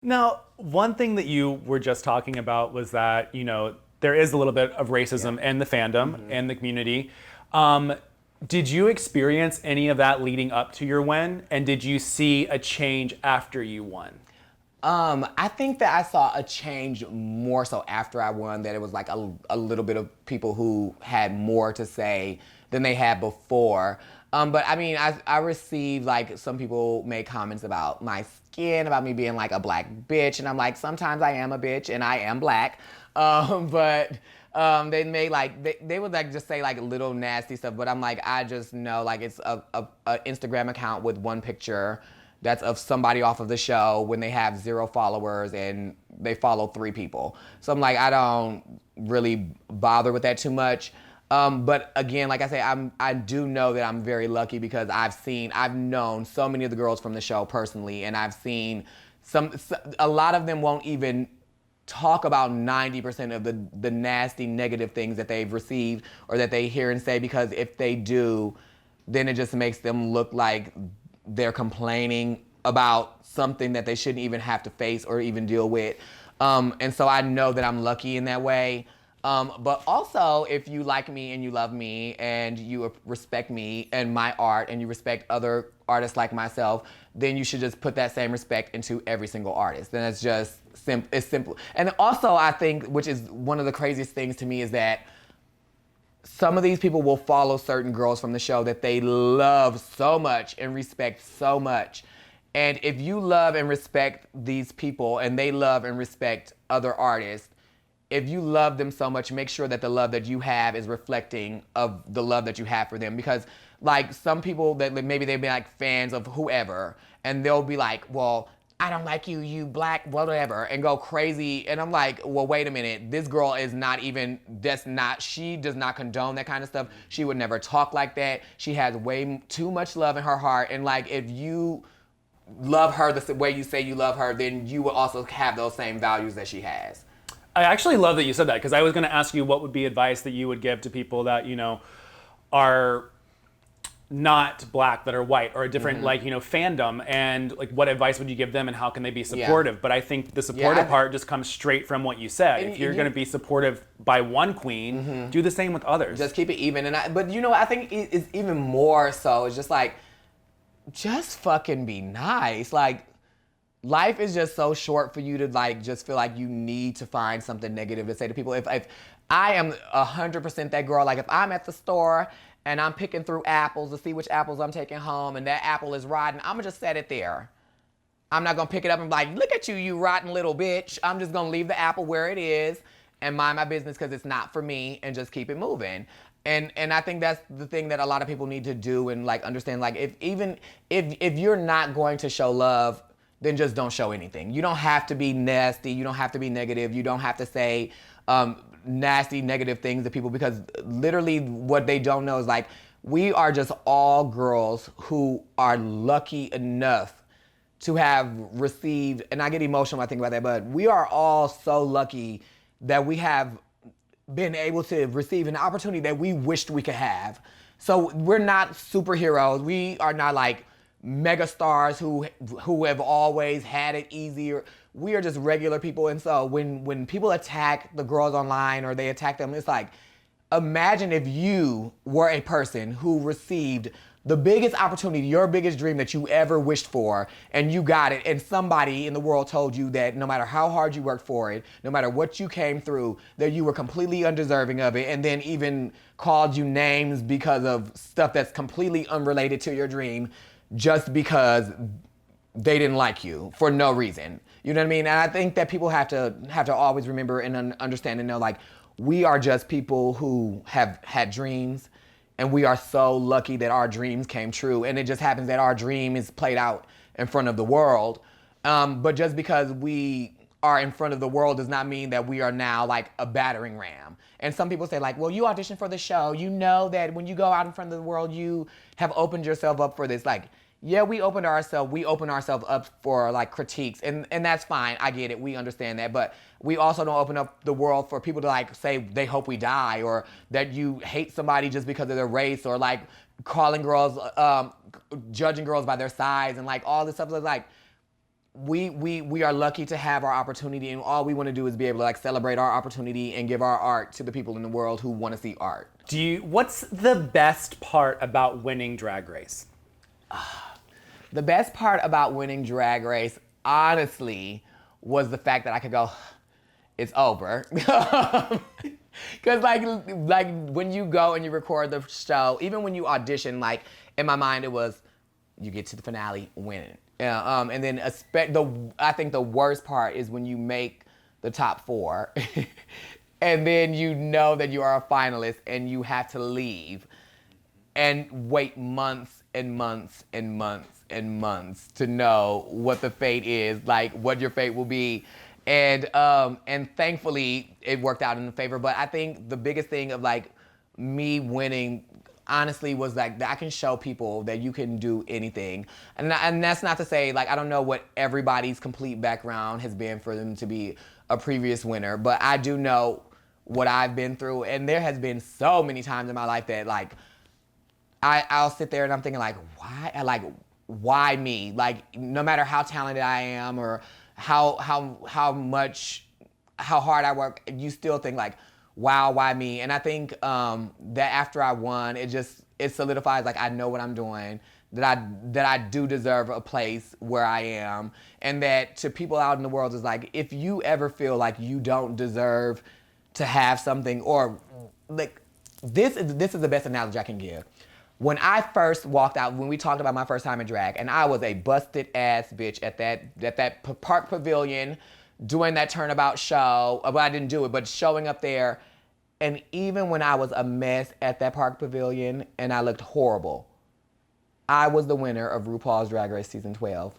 Now, one thing that you were just talking about was that, there is a little bit of Yeah. racism in the fandom hmm and the community. Um, did you experience any of that leading up to your win? And did you see a change after you won? I think that I saw a change more so after I won, that it was like a little bit of people who had more to say than they had before. But I mean, I received like some people made comments about my skin, about me being like a black bitch. And I'm like, sometimes I am a bitch and I am black. But they made like, they would like just say like little nasty stuff. But I'm like, I just know like it's a Instagram account with one picture that's of somebody off of the show when they have 0 followers and they follow 3 people. So I'm like, I don't really bother with that too much. But again, like I say, I do know that I'm very lucky because I've known so many of the girls from the show personally, and I've seen a lot of them won't even talk about 90% of the nasty negative things that they've received or that they hear and say, because if they do, then it just makes them look like they're complaining about something that they shouldn't even have to face or even deal with. And so I know that I'm lucky in that way. But also, if you like me and you love me and you respect me and my art and you respect other artists like myself, then you should just put that same respect into every single artist. And it's just it's simple. And also, I think, which is one of the craziest things to me, is that some of these people will follow certain girls from the show that they love so much and respect so much. And if you love and respect these people and they love and respect other artists, if you love them so much, make sure that the love that you have is reflecting of the love that you have for them. Because like some people that maybe they've been like fans of whoever, and they'll be like, well, I don't like you, you black, whatever, and go crazy. And I'm like, well, wait a minute. This girl is not even, she does not condone that kind of stuff. She would never talk like that. She has way too much love in her heart. And like, if you love her the way you say you love her, then you will also have those same values that she has. I actually love that you said that because I was going to ask you what would be advice that you would give to people that, are not black, that are white, or a different fandom, and like what advice would you give them and how can they be Yeah. supportive? But I think the Yeah. supportive part just comes straight from what you said. If you're And going to be supportive by one queen, do the same with others. just keep it even. But I think it's even more so. It's just like, just fucking be nice. Like, life is just so short for you to like just feel like you need to find something negative to say to people. If I am 100% that girl, like if I'm at the store and I'm picking through apples to see which apples I'm taking home and that apple is rotten, I'm gonna just set it there. I'm not gonna pick it up and be like, look at you, you rotten little bitch. I'm just gonna leave the apple where it is and mind my business because it's not for me, and just keep it moving. And I think that's the thing that a lot of people need to do and like understand. Like if you're not going to show love, then just don't show anything. You don't have to be nasty. You don't have to be negative. You don't have to say nasty, negative things to people, because literally what they don't know is like, we are just all girls who are lucky enough to have received, and I get emotional when I think about that, but we are all so lucky that we have been able to receive an opportunity that we wished we could have. So we're not superheroes. We are not like mega stars who have always had it easier. We are just regular people. And so when people attack the girls online or they attack them, it's like, imagine if you were a person who received the biggest opportunity, your biggest dream that you ever wished for, and you got it, and somebody in the world told you that no matter how hard you worked for it, no matter what you came through, that you were completely undeserving of it, and then even called you names because of stuff that's completely unrelated to your dream, just because they didn't like you for no reason. You know what I mean? And I think that people have to always remember and understand and know, like, we are just people who have had dreams, and we are so lucky that our dreams came true. And it just happens that our dream is played out in front of the world. But just because we are in front of the world does not mean that we are now like a battering ram. And some people say like, well, you auditioned for the show. You know that when you go out in front of the world, you have opened yourself up for this. Like, yeah, we open ourselves up for like critiques, and that's fine. I get it. We understand that. But we also don't open up the world for people to like say they hope we die, or that you hate somebody just because of their race, or like calling girls, judging girls by their size, and like all this stuff. Like, we are lucky to have our opportunity, and all we want to do is be able to like celebrate our opportunity and give our art to the people in the world who want to see art. What's the best part about winning Drag Race? The best part about winning Drag Race, honestly, was the fact that I could go, it's over. Because like when you go and you record the show, even when you audition, like in my mind it was, you get to the finale, winning. And then I think the worst part is when you make the top 4 and then you know that you are a finalist and you have to leave and wait months and months and months and months to know what the fate is, like what your fate will be. And thankfully it worked out in the favor. But I think the biggest thing of like me winning honestly was like that I can show people that you can do anything. And that's not to say, like, I don't know what everybody's complete background has been for them to be a previous winner, but I do know what I've been through. And there has been so many times in my life that like, I'll sit there and I'm thinking like, why me? Like, no matter how talented I am or how hard I work, you still think like, wow, why me? And I think that after I won, it solidifies like I know what I'm doing, that I do deserve a place where I am, and that to people out in the world is like, if you ever feel like you don't deserve to have something, or like this is the best analogy I can give. When I first walked out, when we talked about my first time in drag, and I was a busted ass bitch at that park pavilion, doing that turnabout show. Well, I didn't do it, but showing up there. And even when I was a mess at that park pavilion and I looked horrible, I was the winner of RuPaul's Drag Race Season 12.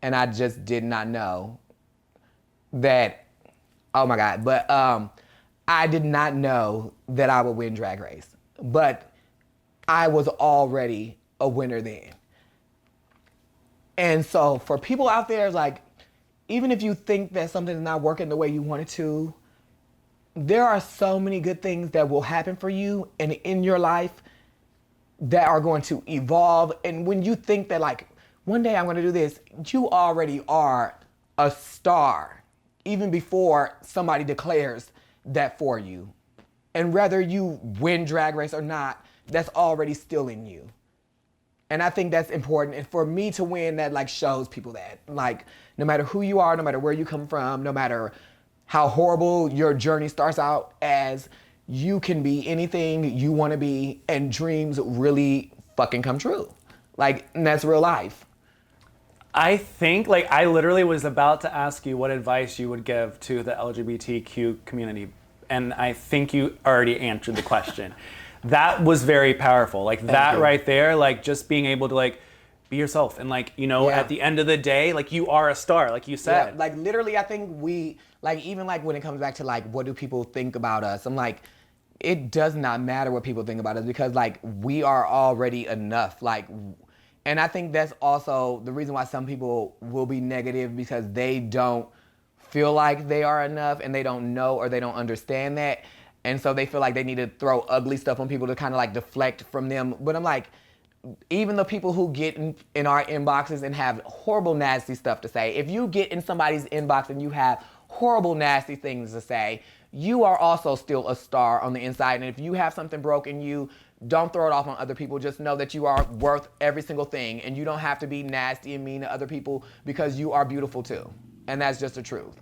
And I just did not know that, oh my God. But I did not know that I would win Drag Race. But I was already a winner then. And so for people out there, like, even if you think that something's not working the way you want it to, there are so many good things that will happen for you and in your life that are going to evolve. And when you think that like, one day I'm going to do this, you already are a star, even before somebody declares that for you. And whether you win Drag Race or not, that's already still in you. And I think that's important. And for me to win, that like shows people that like, no matter who you are, no matter where you come from, no matter how horrible your journey starts out as, you can be anything you want to be, and dreams really fucking come true. Like, and that's real life. I think, like, I literally was about to ask you what advice you would give to the LGBTQ community, and I think you already answered the question. That was very powerful. Like, that right there, like, just being able to, like, be yourself. And, like, you know, at the end of the day, like, you are a star, like you said. Yeah, like, literally, I think we, like, even, like, when it comes back to, like, what do people think about us? I'm like, it does not matter what people think about us, because, like, we are already enough. Like, and I think that's also the reason why some people will be negative, because they don't feel like they are enough, and they don't know or they don't understand that. And so they feel like they need to throw ugly stuff on people to kind of like deflect from them. But I'm like, even the people who get in our inboxes and have horrible, nasty stuff to say, if you get in somebody's inbox and you have horrible, nasty things to say, you are also still a star on the inside. And if you have something broken, you don't throw it off on other people. Just know that you are worth every single thing, and you don't have to be nasty and mean to other people, because you are beautiful too. And that's just the truth.